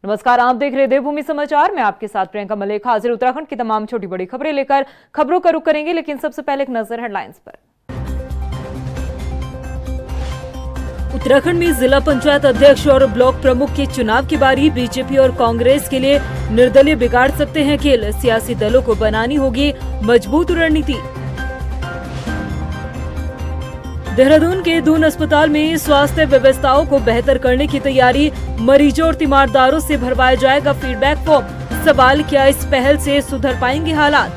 नमस्कार, आप देख रहे देवभूमि समाचार। मैं आपके साथ प्रियंका मलिक हाजिर उत्तराखंड की तमाम छोटी बड़ी खबरें लेकर खबरों का रुख करेंगे, लेकिन सबसे पहले एक नजर हेडलाइंस पर। उत्तराखंड में जिला पंचायत अध्यक्ष और ब्लॉक प्रमुख के चुनाव की बारी। बीजेपी और कांग्रेस के लिए निर्दलीय बिगाड़ सकते हैं खेल। सियासी दलों को बनानी होगी मजबूत रणनीति। देहरादून के दून अस्पताल में स्वास्थ्य व्यवस्थाओं को बेहतर करने की तैयारी। मरीजों और तीमारदारों से भरवाया जाएगा फीडबैक फॉर्म। सवाल, क्या इस पहल से सुधर पाएंगे हालात?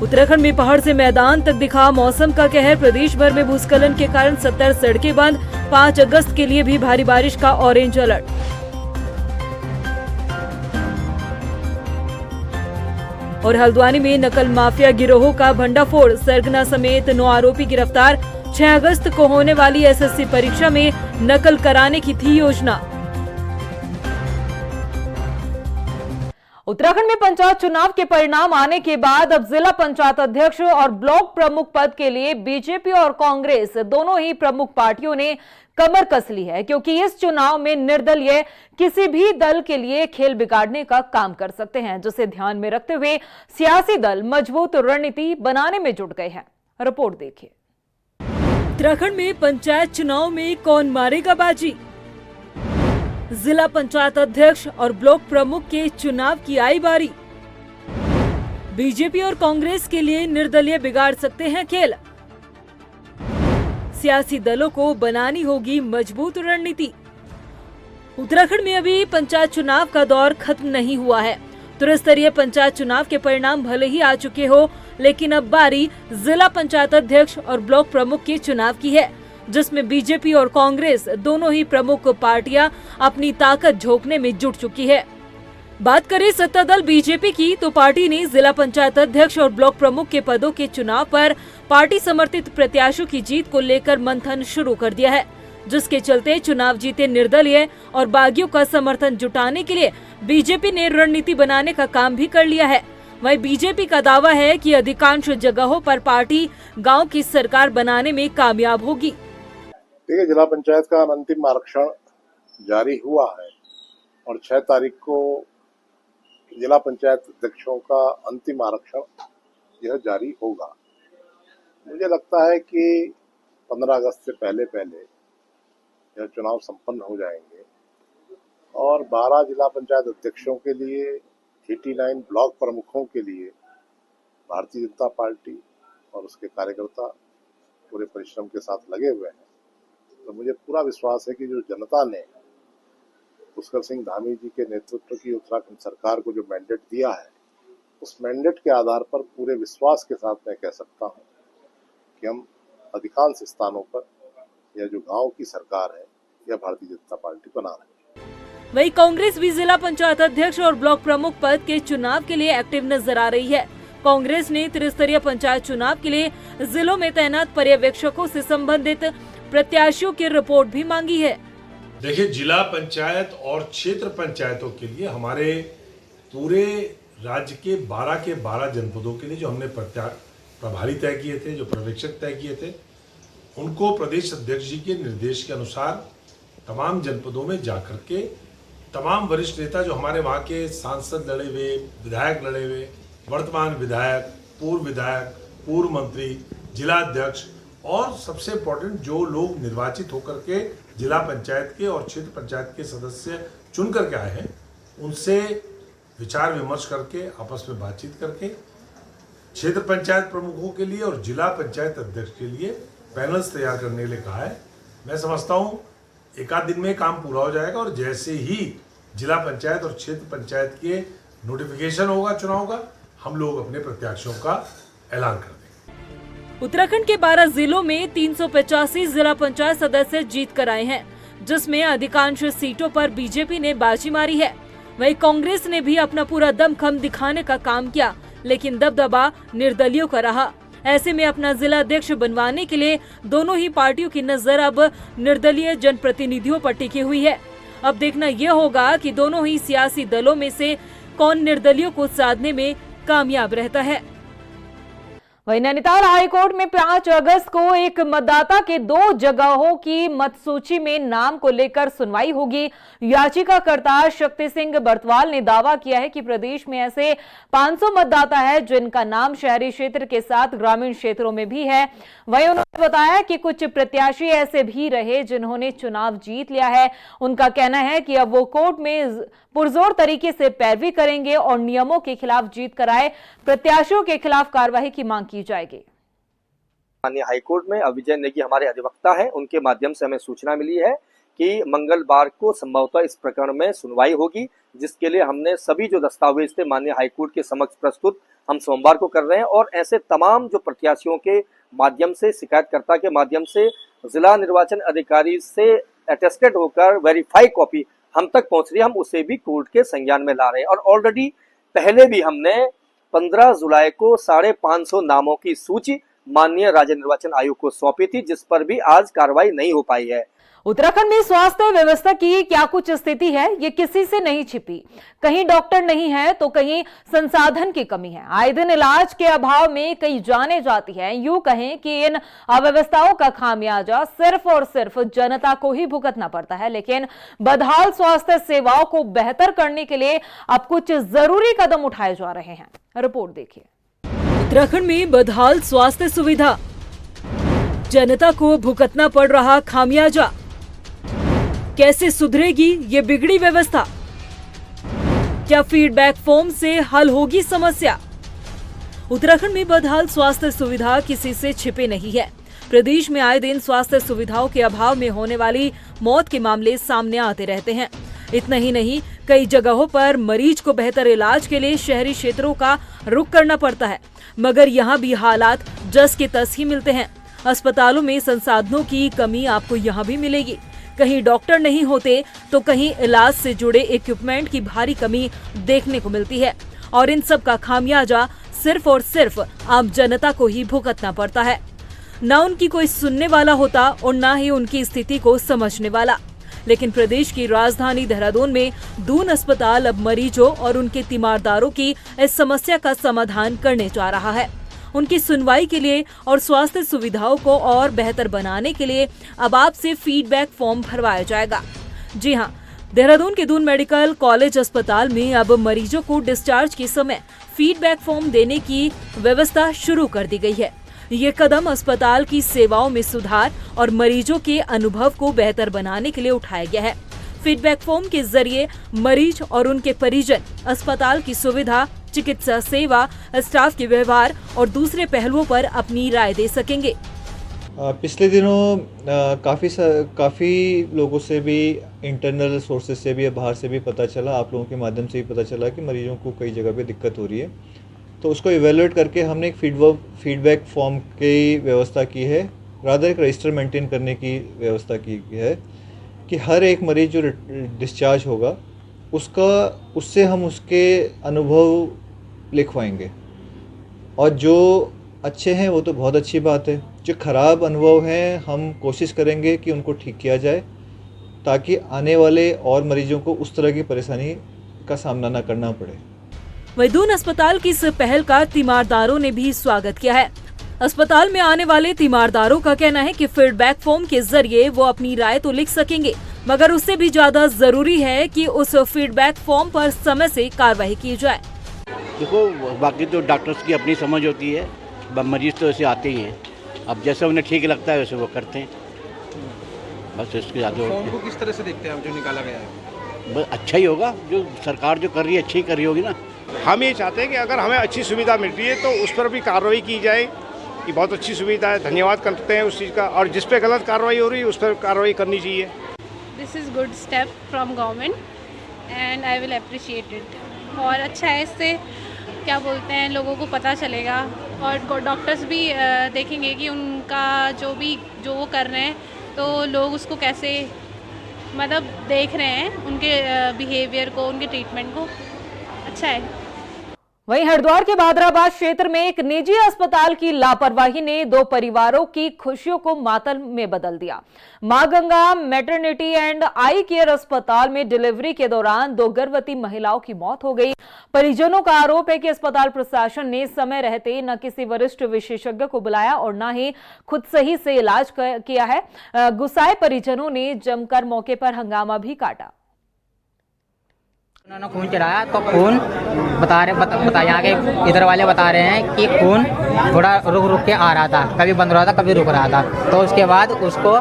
उत्तराखंड में पहाड़ से मैदान तक दिखा मौसम का कहर। प्रदेश भर में भूस्खलन के कारण 70 सड़कें बंद। 5 अगस्त के लिए भी भारी बारिश का ऑरेंज अलर्ट। और हल्द्वानी में नकल माफिया गिरोह का भंडाफोड़। सरगना समेत 9 आरोपी गिरफ्तार। 6 अगस्त को होने वाली एसएससी परीक्षा में नकल कराने की थी योजना। उत्तराखंड में पंचायत चुनाव के परिणाम आने के बाद अब जिला पंचायत अध्यक्ष और ब्लॉक प्रमुख पद के लिए बीजेपी और कांग्रेस दोनों ही प्रमुख पार्टियों ने कमर कस ली है, क्योंकि इस चुनाव में निर्दलीय किसी भी दल के लिए खेल बिगाड़ने का काम कर सकते हैं, जिसे ध्यान में रखते हुए सियासी दल मजबूत रणनीति बनाने में जुट गए हैं। रिपोर्ट देखिए। उत्तराखंड में पंचायत चुनाव में कौन मारेगा बाजी? जिला पंचायत अध्यक्ष और ब्लॉक प्रमुख के चुनाव की आई बारी। बीजेपी और कांग्रेस के लिए निर्दलीय बिगाड़ सकते हैं खेल। सियासी दलों को बनानी होगी मजबूत रणनीति। उत्तराखंड में अभी पंचायत चुनाव का दौर खत्म नहीं हुआ है। त्रिस्तरीय पंचायत चुनाव के परिणाम भले ही आ चुके हो, लेकिन अब बारी जिला पंचायत अध्यक्ष और ब्लॉक प्रमुख के चुनाव की है, जिसमें बीजेपी और कांग्रेस दोनों ही प्रमुख पार्टियां अपनी ताकत झोंकने में जुट चुकी है। बात करें सत्ता दल बीजेपी की, तो पार्टी ने जिला पंचायत अध्यक्ष और ब्लॉक प्रमुख के पदों के चुनाव पर पार्टी समर्थित प्रत्याशियों की जीत को लेकर मंथन शुरू कर दिया है, जिसके चलते चुनाव जीते निर्दलीय और बागियों का समर्थन जुटाने के लिए बीजेपी ने रणनीति बनाने का काम भी कर लिया है। वहीं बीजेपी का दावा है कि अधिकांश जगहों पर पार्टी गाँव की सरकार बनाने में कामयाब होगी। देखिए, जिला पंचायत का अंतिम आरक्षण जारी हुआ है और 6 तारीख को जिला पंचायत अध्यक्षों का अंतिम आरक्षण यह जारी होगा। मुझे लगता है कि 15 अगस्त से पहले यह चुनाव संपन्न हो जाएंगे और 12 जिला पंचायत अध्यक्षों के लिए, 89 ब्लॉक प्रमुखों के लिए भारतीय जनता पार्टी और उसके कार्यकर्ता पूरे परिश्रम के साथ लगे हुए हैं। तो मुझे पूरा विश्वास है कि जो जनता ने पुष्कर सिंह धामी जी के नेतृत्व की उत्तराखंड सरकार को जो मैंडेट दिया है, उस मैंडेट के आधार पर पूरे विश्वास के साथ मैं कह सकता हूं कि हम अधिकांश स्थानों पर यह जो गांव की सरकार है, यह भारतीय जनता पार्टी बना रही है। वहीं कांग्रेस भी जिला पंचायत अध्यक्ष और ब्लॉक प्रमुख पद के चुनाव के लिए एक्टिव नजर आ रही है। कांग्रेस ने त्रिस्तरीय पंचायत चुनाव के लिए जिलों में तैनात पर्यवेक्षकों से संबंधित प्रत्याशियों की रिपोर्ट भी मांगी है। देखिए, जिला पंचायत और क्षेत्र पंचायतों के लिए हमारे पूरे राज्य के 12 जनपदों के लिए जो हमने प्रभारी तय किए थे, जो पर्यवेक्षक तय किए थे, उनको प्रदेश अध्यक्ष जी के निर्देश के अनुसार तमाम जनपदों में जाकर के तमाम वरिष्ठ नेता जो हमारे वहाँ के सांसद लड़े हुए, विधायक लड़े हुए, वर्तमान विधायक, पूर्व मंत्री, जिला अध्यक्ष और सबसे इम्पोर्टेंट जो लोग निर्वाचित होकर के जिला पंचायत के और क्षेत्र पंचायत के सदस्य चुन करके आए हैं, उनसे विचार विमर्श करके आपस में बातचीत करके क्षेत्र पंचायत प्रमुखों के लिए और जिला पंचायत अध्यक्ष के लिए पैनल्स तैयार करने के लिए कहा है। मैं समझता हूँ एक आध दिन में काम पूरा हो जाएगा और जैसे ही जिला पंचायत और क्षेत्र पंचायत के नोटिफिकेशन होगा चुनाव का, हम लोग अपने प्रत्याशियों का ऐलान कर देंगे। उत्तराखंड के 12 जिलों में 385 जिला पंचायत सदस्य जीत कर आए हैं, जिसमें अधिकांश सीटों पर बीजेपी ने बाजी मारी है। वहीं कांग्रेस ने भी अपना पूरा दमखम दिखाने का काम किया, लेकिन दबदबा निर्दलियों का रहा। ऐसे में अपना जिला अध्यक्ष बनवाने के लिए दोनों ही पार्टियों की नजर अब निर्दलीय जनप्रतिनिधियों पर टिकी हुई है। अब देखना यह होगा कि दोनों ही सियासी दलों में से कौन निर्दलियों को साधने में कामयाब रहता है। वहीं नैनीताल हाईकोर्ट में 5 अगस्त को एक मतदाता के 2 जगहों की मत सूची में नाम को लेकर सुनवाई होगी। याचिकाकर्ता शक्ति सिंह बर्तवाल ने दावा किया है कि प्रदेश में ऐसे 500 मतदाता है जिनका नाम शहरी क्षेत्र के साथ ग्रामीण क्षेत्रों में भी है। वहीं उन्होंने बताया कि कुछ प्रत्याशी ऐसे भी रहे जिन्होंने चुनाव जीत लिया है। उनका कहना है कि अब वो कोर्ट में पुरजोर तरीके से पैरवी करेंगे और नियमों के खिलाफ जीत कराए प्रत्याशियों के खिलाफ कार्रवाई की मांग की जाएगी। माननीय हाईकोर्ट में विजय नेगी हमारे अधिवक्ता हैं, उनके माध्यम से हमें सूचना मिली है कि मंगलवार को संभवतः इस प्रकरण में सुनवाई होगी, जिसके लिए हमने सभी जो दस्तावेज थे माननीय हाईकोर्ट के समक्ष प्रस्तुत हम सोमवार को कर रहे हैं। और ऐसे तमाम जो प्रत्याशियों के माध्यम से, शिकायतकर्ता के माध्यम से जिला निर्वाचन अधिकारी से अटेस्टेड होकर वेरीफाई कॉपी हम तक पहुंच रही है, हम उसे भी कोर्ट के संज्ञान में ला रहे हैं। और ऑलरेडी पहले भी हमने 15 जुलाई को 550 नामों की सूची माननीय राज्य निर्वाचन आयोग को सौंपी थी, जिस पर भी आज कार्रवाई नहीं हो पाई है। उत्तराखंड में स्वास्थ्य व्यवस्था की क्या कुछ स्थिति है, ये किसी से नहीं छिपी। कहीं डॉक्टर नहीं है तो कहीं संसाधन की कमी है। आए दिन इलाज के अभाव में कई जाने जाती है। यूं कहें कि इन अव्यवस्थाओं का खामियाजा सिर्फ और सिर्फ जनता को ही भुगतना पड़ता है। लेकिन बदहाल स्वास्थ्य सेवाओं को बेहतर करने के लिए अब कुछ जरूरी कदम उठाए जा रहे हैं। रिपोर्ट देखिए। उत्तराखंड में बदहाल स्वास्थ्य सुविधा, जनता को भुगतना पड़ रहा खामियाजा, कैसे सुधरेगी ये बिगड़ी व्यवस्था? क्या फीडबैक फॉर्म से हल होगी समस्या? उत्तराखंड में बदहाल स्वास्थ्य सुविधा किसी से छिपे नहीं है। प्रदेश में आए दिन स्वास्थ्य सुविधाओं के अभाव में होने वाली मौत के मामले सामने आते रहते हैं। इतना ही नहीं, कई जगहों पर मरीज को बेहतर इलाज के लिए शहरी क्षेत्रों का रुख करना पड़ता है, मगर यहाँ भी हालात जस के तस ही मिलते हैं। अस्पतालों में संसाधनों की कमी आपको यहाँ भी मिलेगी। कहीं डॉक्टर नहीं होते तो कहीं इलाज से जुड़े इक्विपमेंट की भारी कमी देखने को मिलती है। और इन सब का खामियाजा सिर्फ और सिर्फ आम जनता को ही भुगतना पड़ता है। न उनकी कोई सुनने वाला होता और न ही उनकी स्थिति को समझने वाला। लेकिन प्रदेश की राजधानी देहरादून में दून अस्पताल अब मरीजों और उनके तीमारदारों की इस समस्या का समाधान करने जा रहा है। उनकी सुनवाई के लिए और स्वास्थ्य सुविधाओं को और बेहतर बनाने के लिए अब आपसे फीडबैक फॉर्म भरवाया जाएगा। जी हां, देहरादून के दून मेडिकल कॉलेज अस्पताल में अब मरीजों को डिस्चार्ज के समय फीडबैक फॉर्म देने की व्यवस्था शुरू कर दी गई है। ये कदम अस्पताल की सेवाओं में सुधार और मरीजों के अनुभव को बेहतर बनाने के लिए उठाया गया है। फीडबैक फॉर्म के जरिए मरीज और उनके परिजन अस्पताल की सुविधा, चिकित्सा सेवा, स्टाफ के व्यवहार और दूसरे पहलुओं पर अपनी राय दे सकेंगे। पिछले दिनों काफ़ी लोगों से भी, इंटरनल सोर्सेज से भी, बाहर से भी पता चला, आप लोगों के माध्यम से भी पता चला कि मरीजों को कई जगह पे दिक्कत हो रही है। तो उसको इवेलुएट करके हमने एक फीडबैक फॉर्म की व्यवस्था की है, रादर एक रजिस्टर मेंटेन करने की व्यवस्था की है कि हर एक मरीज जो डिस्चार्ज होगा उससे हम उसके अनुभव लिखवाएंगे। और जो अच्छे हैं वो तो बहुत अच्छी बात है, जो ख़राब अनुभव हैं हम कोशिश करेंगे कि उनको ठीक किया जाए, ताकि आने वाले और मरीजों को उस तरह की परेशानी का सामना न करना पड़े। वहीं दून अस्पताल की इस पहल का तीमारदारों ने भी स्वागत किया है। अस्पताल में आने वाले तीमारदारों का कहना है कि फीडबैक फॉर्म के जरिए वो अपनी राय तो लिख सकेंगे, मगर उससे भी ज्यादा जरूरी है कि उस फीडबैक फॉर्म पर समय से कार्रवाई की जाए। देखो, बाकी तो डॉक्टर्स की अपनी समझ होती है, मरीज तो ऐसे आते ही हैं, अब जैसे उन्हें ठीक लगता है वैसे वो करते हैं, बस इसके ज़्यादा। फॉर्म को किस तरह से देखते हैं आप जो निकाला गया है? बस अच्छा ही होगा, जो सरकार जो कर रही है अच्छी कर रही होगी ना। हम ये चाहते हैं कि अगर हमें अच्छी सुविधा मिल रही है तो उस पर भी कार्रवाई की जाए कि बहुत अच्छी सुविधा है, धन्यवाद करते हैं उस चीज़ का, और जिस पे गलत कार्रवाई हो रही है उस पर कार्रवाई करनी चाहिए। This is good step from government and I will appreciate it. और अच्छा है, इससे क्या बोलते हैं, लोगों को पता चलेगा और डॉक्टर्स भी देखेंगे कि उनका जो वो कर रहे हैं तो लोग उसको कैसे मतलब देख रहे हैं, उनके बिहेवियर को, उनके ट्रीटमेंट को। अच्छा है। वहीं हरिद्वार के भादराबाद क्षेत्र में एक निजी अस्पताल की लापरवाही ने 2 परिवारों की खुशियों को मातम में बदल दिया। मां Ganga maternity and I care अस्पताल में डिलीवरी के दौरान 2 गर्भवती महिलाओं की मौत हो गई। परिजनों का आरोप है कि अस्पताल प्रशासन ने समय रहते न किसी वरिष्ठ विशेषज्ञ को बुलाया और न ही खुद सही से इलाज किया है। गुस्साए परिजनों ने जमकर मौके पर हंगामा भी काटा। उन्होंने खून चढ़ाया तो खून बता यहाँ के इधर वाले बता रहे हैं कि खून थोड़ा रुक के आ रहा था, कभी बंद रहा था कभी रुक रहा था। तो उसके बाद उसको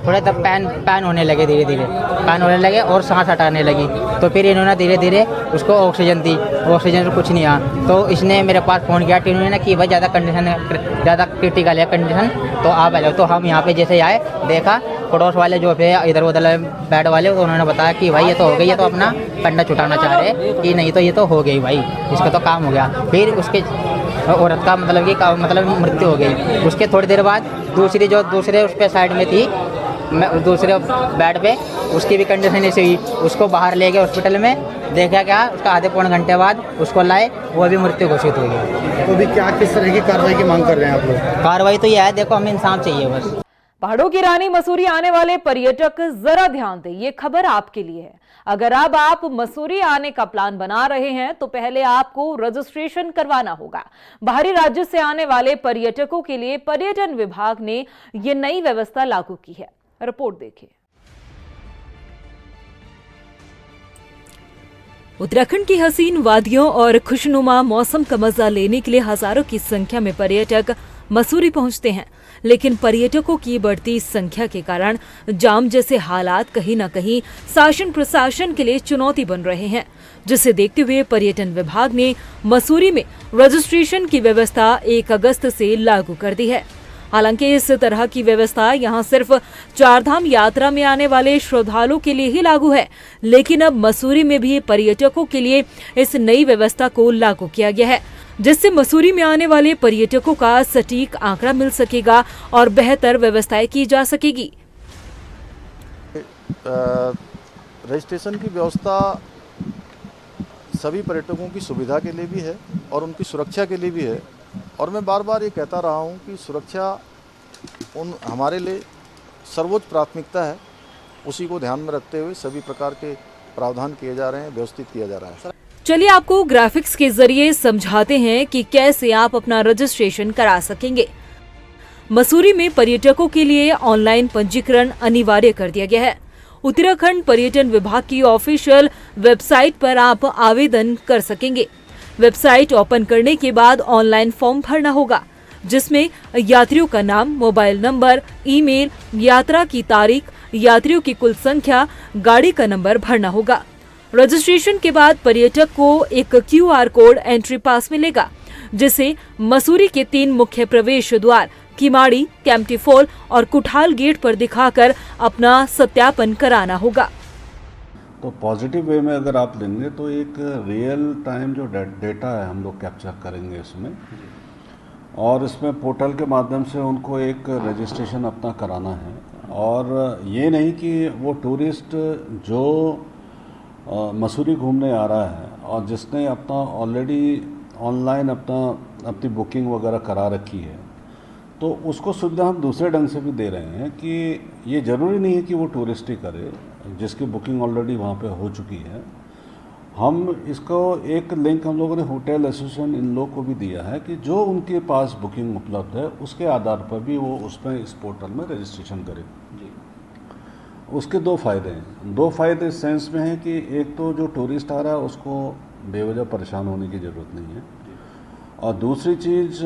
थोड़े तब पैन होने लगे, धीरे धीरे पैन होने लगे और सांस हटाने लगी। तो फिर इन्होंने धीरे धीरे उसको ऑक्सीजन दी, ऑक्सीजन से कुछ नहीं आया। तो इसने मेरे पास फ़ोन किया टीनू ने कि भाई ज़्यादा क्रिटिकल है कंडीशन, तो आप आ जाओ। तो हम यहाँ पे जैसे आए, देखा पड़ोस वाले जो थे इधर उधर बेड वाले, तो उन्होंने बताया कि भाई ये तो हो गई, ये तो अपना कंडा छुटाना चाह रहे कि नहीं तो ये तो हो गई भाई, इसका तो काम हो गया। फिर उसके औरत का मतलब मृत्यु हो गई। उसके थोड़ी देर बाद दूसरे उस पे साइड में थी, दूसरे बेड पे, उसकी भी कंडीशन ऐसी हुई। उसको बाहर ले गए हॉस्पिटल में, देखा क्या उसका आधे पौने घंटे बाद उसको लाए, वो भी मृत्यु घोषित हो गई। तो अभी क्या किस तरह की कार्रवाई की मांग कर रहे हैं आप लोग? कार्रवाई तो यह है, देखो हमें इंसाफ चाहिए बस। पहाड़ों की रानी मसूरी आने वाले पर्यटक जरा ध्यान दें, ये खबर आपके लिए है। अगर अब आप मसूरी आने का प्लान बना रहे हैं तो पहले आपको रजिस्ट्रेशन करवाना होगा। बाहरी राज्य से आने वाले पर्यटकों के लिए पर्यटन विभाग ने ये नई व्यवस्था लागू की है। रिपोर्ट देखिए। उत्तराखंड की हसीन वादियों और खुशनुमा मौसम का मजा लेने के लिए हजारों की संख्या में पर्यटक मसूरी पहुंचते हैं, लेकिन पर्यटकों की बढ़ती संख्या के कारण जाम जैसे हालात कहीं न कहीं शासन प्रशासन के लिए चुनौती बन रहे हैं, जिसे देखते हुए पर्यटन विभाग ने मसूरी में रजिस्ट्रेशन की व्यवस्था 1 अगस्त से लागू कर दी है। हालांकि इस तरह की व्यवस्था यहां सिर्फ 4 धाम यात्रा में आने वाले श्रद्धालुओं के लिए ही लागू है, लेकिन अब मसूरी में भी पर्यटकों के लिए इस नई व्यवस्था को लागू किया गया है, जिससे मसूरी में आने वाले पर्यटकों का सटीक आंकड़ा मिल सकेगा और बेहतर व्यवस्थाएं की जा सकेगी। रजिस्ट्रेशन की व्यवस्था सभी पर्यटकों की सुविधा के लिए भी है और उनकी सुरक्षा के लिए भी है, और मैं बार बार ये कहता रहा हूँ कि सुरक्षा हमारे लिए सर्वोच्च प्राथमिकता है। उसी को ध्यान में रखते हुए सभी प्रकार के प्रावधान किए जा रहे हैं, व्यवस्थित किया जा रहा है। चलिए आपको ग्राफिक्स के जरिए समझाते हैं कि कैसे आप अपना रजिस्ट्रेशन करा सकेंगे। मसूरी में पर्यटकों के लिए ऑनलाइन पंजीकरण अनिवार्य कर दिया गया है। उत्तराखंड पर्यटन विभाग की ऑफिशियल वेबसाइट पर आप आवेदन कर सकेंगे। वेबसाइट ओपन करने के बाद ऑनलाइन फॉर्म भरना होगा, जिसमें यात्रियों का नाम, मोबाइल नंबर, ईमेल, यात्रा की तारीख, यात्रियों की कुल संख्या, गाड़ी का नंबर भरना होगा। रजिस्ट्रेशन के बाद पर्यटक को एक QR कोड एंट्री पास मिलेगा, जिसे मसूरी के 3 मुख्य प्रवेश द्वार किमाड़ी, कैंपटी फॉल और कुठाल गेट पर दिखाकर अपना सत्यापन कराना होगा। तो पॉजिटिव वे में अगर आप लेंगे तो एक रियल टाइम जो डेटा है हम लोग कैप्चर करेंगे इसमें, और इसमें पोर्टल के माध्यम से उनको एक रजिस्ट्रेशन अपना कराना है। और ये नहीं कि वो टूरिस्ट जो मसूरी घूमने आ रहा है और जिसने अपना ऑलरेडी ऑनलाइन अपनी बुकिंग वगैरह करा रखी है, तो उसको सुविधा हम दूसरे ढंग से भी दे रहे हैं कि ये ज़रूरी नहीं है कि वो टूरिस्ट ही करे, जिसकी बुकिंग ऑलरेडी वहाँ पे हो चुकी है। हम इसको एक लिंक हम लोगों ने होटल एसोसिएशन इन लोग को भी दिया है कि जो उनके पास बुकिंग उपलब्ध है उसके आधार पर भी वो उसमें इस पोर्टल में रजिस्ट्रेशन करें। उसके 2 फ़ायदे हैं। 2 फ़ायदे इस सेंस में हैं कि एक तो जो टूरिस्ट आ रहा है उसको बेवजह परेशान होने की ज़रूरत नहीं है, और दूसरी चीज़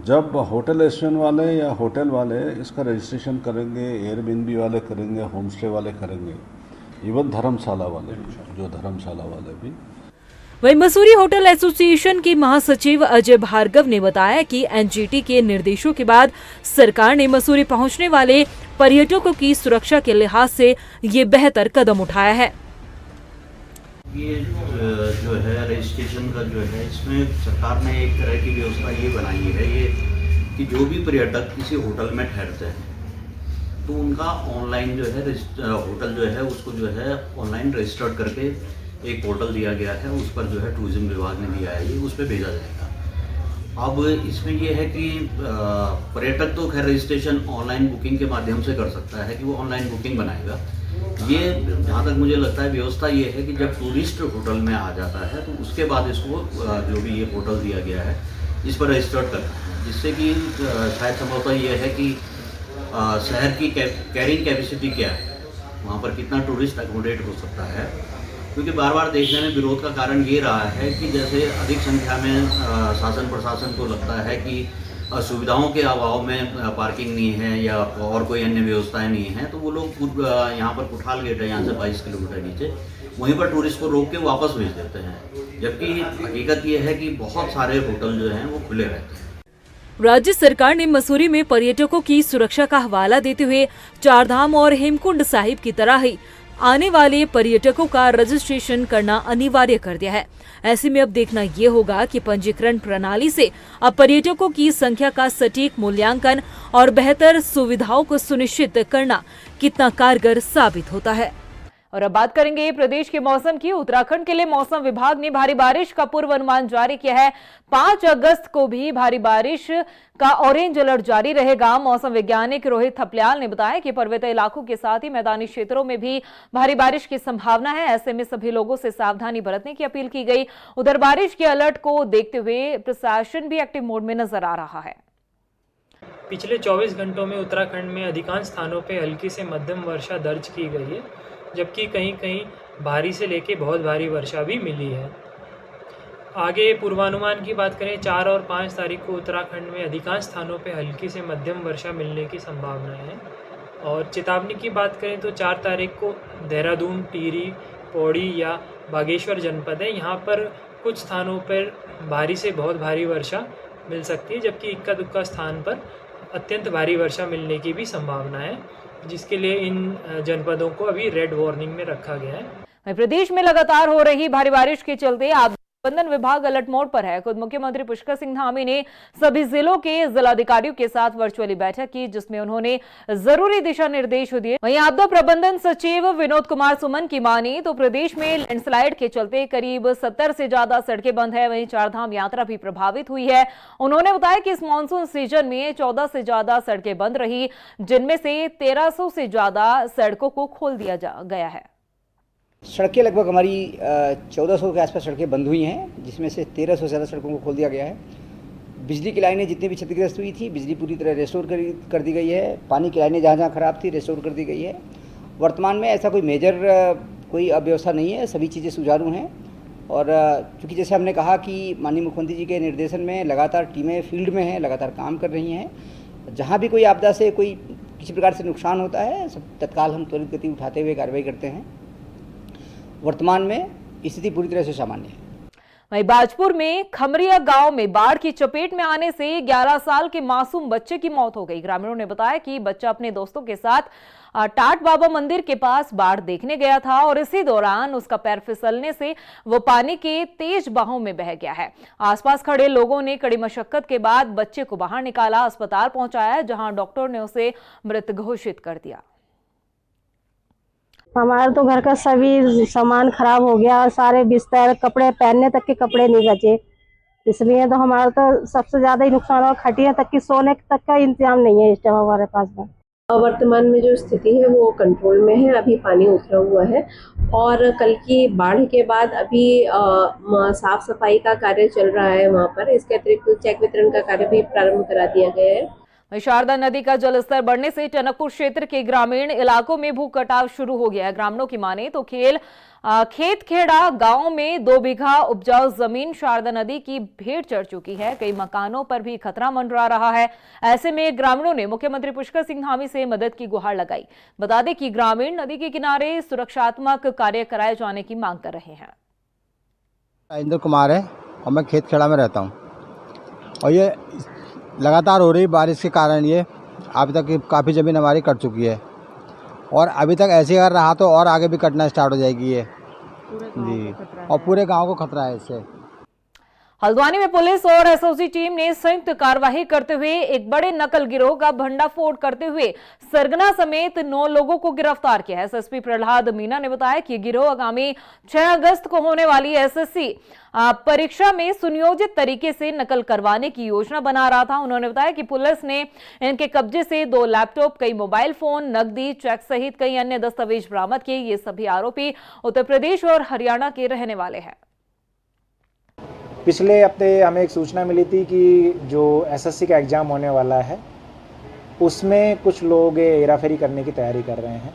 जब होटल एसोसिएशन वाले या होटल वाले इसका रजिस्ट्रेशन करेंगे, एयरबीएनबी वाले करेंगे, होम स्टे वाले करेंगे, इवन धर्मशाला वाले भी। वहीं मसूरी होटल एसोसिएशन के महासचिव अजय भार्गव ने बताया कि एनजीटी के निर्देशों के बाद सरकार ने मसूरी पहुंचने वाले पर्यटकों की सुरक्षा के लिहाज से ये बेहतर कदम उठाया है। ये जो है रजिस्ट्रेशन का जो है, इसमें सरकार ने एक तरह की व्यवस्था ये बनाई है ये कि जो भी पर्यटक किसी होटल में ठहरते हैं तो उनका ऑनलाइन जो है होटल जो है उसको जो है ऑनलाइन रजिस्टर्ड करके एक पोर्टल दिया गया है, उस पर जो है टूरिज्म विभाग ने दिया है, ये उस पर भेजा जाएगा। अब इसमें ये है कि पर्यटक तो खैर रजिस्ट्रेशन ऑनलाइन बुकिंग के माध्यम से कर सकता है कि वो ऑनलाइन बुकिंग बनाएगा। ये जहाँ तक मुझे लगता है व्यवस्था ये है कि जब टूरिस्ट होटल में आ जाता है तो उसके बाद इसको जो भी ये पोर्टल दिया गया है इस पर रजिस्टर्ड करना है, जिससे कि शायद संभवतः ये है कि शहर की कैरिंग कैपेसिटी क्या है, वहाँ पर कितना टूरिस्ट एकोमोडेट हो सकता है। क्योंकि बार बार देखने में विरोध का कारण ये रहा है कि जैसे अधिक संख्या में शासन प्रशासन को लगता है कि सुविधाओं के अभाव में पार्किंग नहीं है या और कोई अन्य व्यवस्थाएं नहीं हैं, तो वो लोग यहाँ पर कुठाल गेट है यहाँ से 22 किलोमीटर नीचे, वहीं पर टूरिस्ट को रोक के वापस भेज देते हैं। जबकि हकीकत ये है कि बहुत सारे होटल जो हैं वो खुले रहते हैं। राज्य सरकार ने मसूरी में पर्यटकों की सुरक्षा का हवाला देते हुए चारधाम और हेमकुंड साहिब की तरह ही आने वाले पर्यटकों का रजिस्ट्रेशन करना अनिवार्य कर दिया है। ऐसे में अब देखना ये होगा कि पंजीकरण प्रणाली से अब पर्यटकों की संख्या का सटीक मूल्यांकन और बेहतर सुविधाओं को सुनिश्चित करना कितना कारगर साबित होता है। और अब बात करेंगे प्रदेश के मौसम की। उत्तराखंड के लिए मौसम विभाग ने भारी बारिश का पूर्वानुमान जारी किया है। 5 अगस्त को भी भारी बारिश का ऑरेंज अलर्ट जारी रहेगा। मौसम वैज्ञानिक रोहित थपलियाल ने बताया कि पर्वतीय इलाकों के साथ ही मैदानी क्षेत्रों में भी भारी बारिश की संभावना है। ऐसे में सभी लोगों से सावधानी बरतने की अपील की गई। उधर बारिश के अलर्ट को देखते हुए प्रशासन भी एक्टिव मोड में नजर आ रहा है। पिछले 24 घंटों में उत्तराखंड में अधिकांश स्थानों पर हल्की से मध्यम वर्षा दर्ज की गई है, जबकि कहीं कहीं भारी से लेके बहुत भारी वर्षा भी मिली है। आगे पूर्वानुमान की बात करें, 4 और 5 तारीख को उत्तराखंड में अधिकांश स्थानों पे हल्की से मध्यम वर्षा मिलने की संभावना है। और चेतावनी की बात करें तो 4 तारीख को देहरादून, टिहरी, पौड़ी या बागेश्वर जनपद है, यहाँ पर कुछ स्थानों पर भारी से बहुत भारी वर्षा मिल सकती है, जबकि इक्का दुक्का स्थान पर अत्यंत भारी वर्षा मिलने की भी संभावना है, जिसके लिए इन जनपदों को अभी रेड वार्निंग में रखा गया है। प्रदेश में लगातार हो रही भारी बारिश के चलते आपदा प्रबंधन विभाग अलर्ट मोड पर है। खुद मुख्यमंत्री पुष्कर सिंह धामी ने सभी जिलों के जिलाधिकारियों के साथ वर्चुअली बैठक की, जिसमें उन्होंने जरूरी दिशा निर्देश दिए। वहीं आपदा प्रबंधन सचिव विनोद कुमार सुमन की माने तो प्रदेश में लैंडस्लाइड के चलते करीब 70 से ज्यादा सड़कें बंद है। वहीं चारधाम यात्रा भी प्रभावित हुई है। उन्होंने बताया कि इस मानसून सीजन में 14 से ज्यादा सड़कें बंद रही, जिनमें से 1300 से ज्यादा सड़कों को खोल दिया गया है। सड़कें लगभग हमारी 1400 के आसपास सड़कें बंद हुई हैं, जिसमें से 1300 से ज़्यादा सड़कों को खोल दिया गया है। बिजली की लाइनें जितनी भी क्षतिग्रस्त हुई थी, बिजली पूरी तरह रेस्टोर कर दी गई है। पानी की लाइनें जहाँ जहाँ ख़राब थी रेस्टोर कर दी गई है। वर्तमान में ऐसा कोई मेजर कोई अव्यवस्था नहीं है, सभी चीज़ें सुचारू हैं। और चूँकि जैसे हमने कहा कि माननीय मुख्यमंत्री जी के निर्देशन में लगातार टीमें फील्ड में हैं, लगातार काम कर रही हैं। जहाँ भी कोई आपदा से कोई किसी प्रकार से नुकसान होता है, सब तत्काल हम त्वरित गति उठाते हुए कार्रवाई करते हैं। वर्तमान में स्थिति पूरी तरह से सामान्य है। वहीं बाजपुर में खमरिया गांव में बाढ़ की चपेट में आने से 11 साल के मासूम बच्चे की मौत हो गई। ग्रामीणों ने बताया कि बच्चा अपने दोस्तों के साथ टाट बाबा मंदिर के पास बाढ़ देखने गया था और इसी दौरान उसका पैर फिसलने से वो पानी के तेज बहाव में बह गया है। आसपास खड़े लोगों ने कड़ी मशक्कत के बाद बच्चे को बाहर निकाला, अस्पताल पहुंचाया, जहां डॉक्टर ने उसे मृत घोषित कर दिया। हमारा तो घर का सभी सामान खराब हो गया, सारे बिस्तर, कपड़े, पहनने तक के कपड़े नहीं बचे। इसलिए तो हमारा तो सबसे ज्यादा ही नुकसान हुआ। खटिया तक की सोने तक का इंतजाम नहीं है इस टाइम हमारे पास में। वर्तमान में जो स्थिति है वो कंट्रोल में है, अभी पानी उतरा हुआ है और कल की बाढ़ के बाद अभी साफ सफाई का कार्य चल रहा है वहाँ पर। इसके अतिरिक्त चेक वितरण का कार्य भी प्रारंभ करा दिया गया है। शारदा नदी का जलस्तर बढ़ने से टनकपुर क्षेत्र के ग्रामीण इलाकों में भू कटाव शुरू हो गया है। ग्रामीणों की माने तो खेत खेड़ा गांव में 2 बीघा उपजाऊ जमीन शारदा नदी की भेंट चढ़ चुकी है। कई मकानों पर भी खतरा मंडरा रहा है। ऐसे में ग्रामीणों ने मुख्यमंत्री पुष्कर सिंह धामी से मदद की गुहार लगाई। बता दें कि ग्रामीण नदी के किनारे सुरक्षात्मक कार्य कराए जाने की मांग कर रहे हैं। इंद्र कुमार है और मैं खेत खेड़ा में रहता हूँ और ये लगातार हो रही बारिश के कारण ये अभी तक काफ़ी ज़मीन हमारी कट चुकी है और अभी तक ऐसे अगर रहा तो और आगे भी कटना स्टार्ट हो जाएगी ये जी, और पूरे गांव को खतरा है इससे। हल्द्वानी में पुलिस और एसओजी टीम ने संयुक्त कार्रवाई करते हुए एक बड़े नकल गिरोह का भंडाफोड़ करते हुए सरगना समेत 9 लोगों को गिरफ्तार किया है। एसएसपी प्रहलाद मीना ने बताया कि गिरोह आगामी 6 अगस्त को होने वाली एसएससी परीक्षा में सुनियोजित तरीके से नकल करवाने की योजना बना रहा था। उन्होंने बताया कि पुलिस ने इनके कब्जे से 2 लैपटॉप, कई मोबाइल फोन, नकदी, चेक सहित कई अन्य दस्तावेज बरामद किए। ये सभी आरोपी उत्तर प्रदेश और हरियाणा के रहने वाले हैं। पिछले हफ्ते हमें एक सूचना मिली थी कि जो एसएससी का एग्ज़ाम होने वाला है उसमें कुछ लोग हेराफेरी करने की तैयारी कर रहे हैं।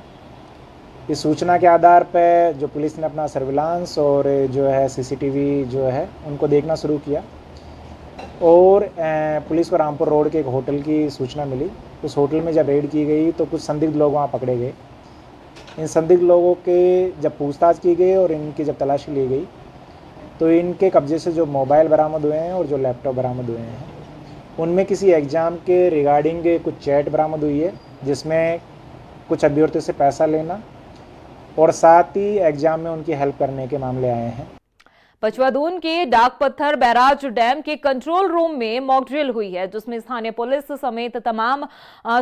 इस सूचना के आधार पर जो पुलिस ने अपना सर्विलांस और जो है सीसीटीवी जो है उनको देखना शुरू किया और पुलिस को रामपुर रोड के एक होटल की सूचना मिली। उस होटल में जब रेड की गई तो कुछ संदिग्ध लोग वहाँ पकड़े गए। इन संदिग्ध लोगों के जब पूछताछ की गई और इनकी जब तलाशी ली गई तो इनके कब्जे से जो मोबाइल बरामद हुए हैं और जो लैपटॉप बरामद हुए हैं उनमें किसी एग्ज़ाम के रिगार्डिंग कुछ चैट बरामद हुई है जिसमें कुछ अभ्यर्थियों से पैसा लेना और साथ ही एग्ज़ाम में उनकी हेल्प करने के मामले आए हैं। पचवादून के डाक पत्थर बैराज डैम के कंट्रोल रूम में मॉक ड्रिल हुई है जिसमें स्थानीय पुलिस समेत तमाम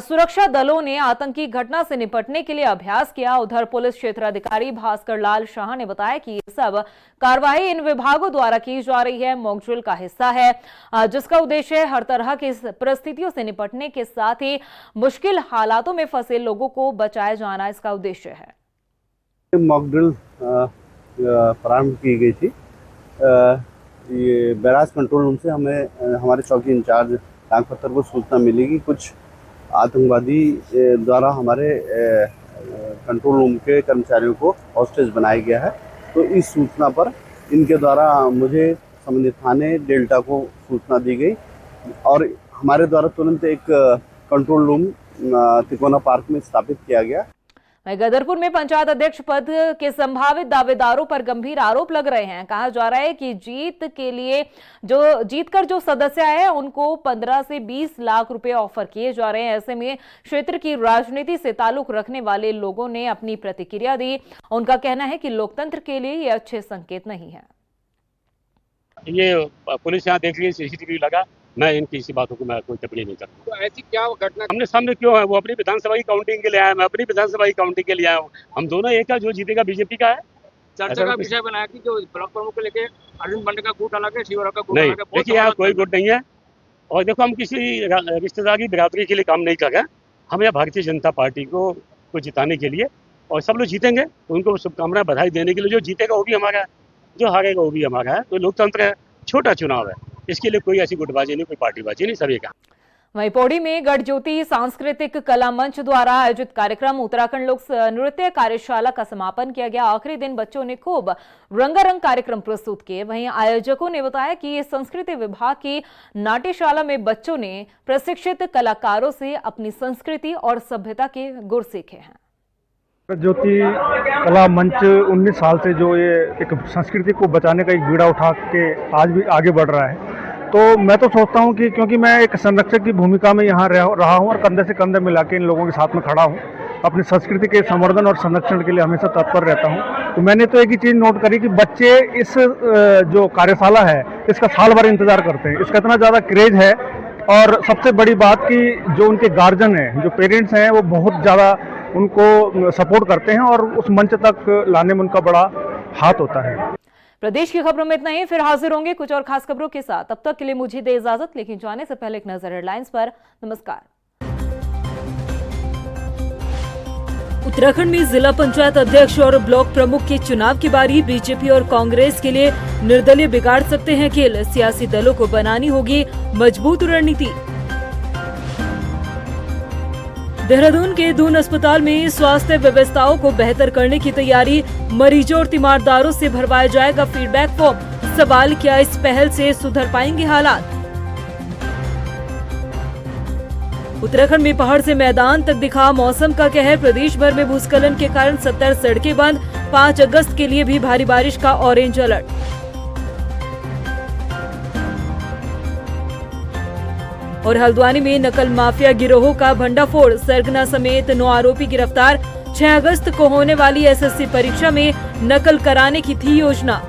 सुरक्षा दलों ने आतंकी घटना से निपटने के लिए अभ्यास किया। उधर पुलिस क्षेत्राधिकारी भास्कर लाल शाह ने बताया कि ये सब कार्रवाई इन विभागों द्वारा की जा रही है, मॉक ड्रिल का हिस्सा है जिसका उद्देश्य हर तरह की परिस्थितियों से निपटने के साथ ही मुश्किल हालातों में फंसे लोगों को बचाया जाना इसका उद्देश्य है। मॉक ड्रिल प्रारंभ की गई थी। ये बैराज कंट्रोल रूम से हमें हमारे चौकी इंचार्ज डाक पत्थर को सूचना मिली कि कुछ आतंकवादी द्वारा हमारे कंट्रोल रूम के कर्मचारियों को हॉस्टेज बनाया गया है। तो इस सूचना पर इनके द्वारा मुझे संबंधित थाने डेल्टा को सूचना दी गई और हमारे द्वारा तुरंत एक कंट्रोल रूम तिकोना पार्क में स्थापित किया गया। गदरपुर में पंचायत अध्यक्ष पद के संभावित दावेदारों पर गंभीर आरोप लग रहे हैं। कहा जा रहा है कि जीतकर जो सदस्य आए उनको 15 से 20 लाख रुपए ऑफर किए जा रहे हैं। ऐसे में क्षेत्र की राजनीति से ताल्लुक रखने वाले लोगों ने अपनी प्रतिक्रिया दी। उनका कहना है कि लोकतंत्र के लिए ये अच्छे संकेत नहीं है। ये पुलिस यहाँ देख रही, सीसीटीवी लगा, मैं इनकी इसी बातों को मैं कोई टिप्पणी नहीं करता। तो ऐसी क्या घटना हमने सामने क्यों है? वो अपनी विधानसभा की काउंटिंग के लिए आया, मैं अपनी विधानसभा की काउंटिंग के लिए आया हूँ। हम दोनों एक है, जो जीतेगा बीजेपी का है। चर्चा का विषय बनाया कि जो ब्लॉक प्रमुख को लेके अर्जुन बंड का गुट अलग है, शिवरा का गुट नहीं। अलग है। देखिए यहाँ कोई गुट नहीं है और देखो हम किसी रिश्तेदार की बिरादरी के लिए काम नहीं कर रहे हैं। हम यहाँ भारतीय जनता पार्टी को जिताने के लिए और सब लोग जीतेंगे तो उनको शुभकामनाएं बधाई देने के लिए। जो जीतेगा वो भी हमारा है, जो हारेगा वो भी हमारा है। तो लोकतंत्र है, छोटा चुनाव है, इसके लिए कोई ऐसी गुटबाजी नहीं, कोई पार्टीबाजी नहीं, सभी का। वहीं पौड़ी में गढ़ज्योति सांस्कृतिक कला मंच द्वारा आयोजित कार्यक्रम उत्तराखंड लोक नृत्य कार्यशाला का समापन किया गया। आखिरी दिन बच्चों ने खूब रंगारंग कार्यक्रम प्रस्तुत किए। वहीं आयोजकों ने बताया कि संस्कृति विभाग की नाट्यशाला में बच्चों ने प्रशिक्षित कलाकारों से अपनी संस्कृति और सभ्यता के गुर सीखे हैं। ज्योति कला मंच 19 साल से जो ये एक संस्कृति को बचाने का एक बीड़ा उठा के आज भी आगे बढ़ रहा है। तो मैं तो सोचता हूँ कि क्योंकि मैं एक संरक्षक की भूमिका में यहाँ रहा हूँ और कंधे से कंधे मिला के इन लोगों के साथ में खड़ा हूँ, अपनी संस्कृति के संवर्धन और संरक्षण के लिए हमेशा तत्पर रहता हूँ। तो मैंने तो एक ही चीज़ नोट करी कि बच्चे इस जो कार्यशाला है इसका साल भर इंतजार करते हैं, इसका इतना ज़्यादा क्रेज है। और सबसे बड़ी बात कि जो उनके गार्जियन हैं, जो पेरेंट्स हैं, वो बहुत ज़्यादा उनको सपोर्ट करते हैं और उस मंच तक लाने में उनका बड़ा हाथ होता है। प्रदेश की खबरों में इतना ही, फिर हाजिर होंगे कुछ और खास खबरों के साथ। तब तक के लिए मुझे दे इजाजत, लेकिन जाने से पहले एक नजर हेडलाइंस पर। नमस्कार। उत्तराखंड में जिला पंचायत अध्यक्ष और ब्लॉक प्रमुख के चुनाव की बारी। बीजेपी और कांग्रेस के लिए निर्दलीय बिगाड़ सकते हैं खेल। सियासी दलों को बनानी होगी मजबूत रणनीति। देहरादून के दून अस्पताल में स्वास्थ्य व्यवस्थाओं को बेहतर करने की तैयारी। मरीजों और तीमारदारों से भरवाया जाएगा फीडबैक फॉर्म। सवाल, क्या इस पहल से सुधर पाएंगे हालात? उत्तराखंड में पहाड़ से मैदान तक दिखा मौसम का कहर। प्रदेश भर में भूस्खलन के कारण 70 सड़कें बंद। 5 अगस्त के लिए भी भारी बारिश का ऑरेंज अलर्ट। और हल्द्वानी में नकल माफिया गिरोह का भंडाफोड़। सरगना समेत 9 आरोपी गिरफ्तार। 6 अगस्त को होने वाली एसएससी परीक्षा में नकल कराने की थी योजना।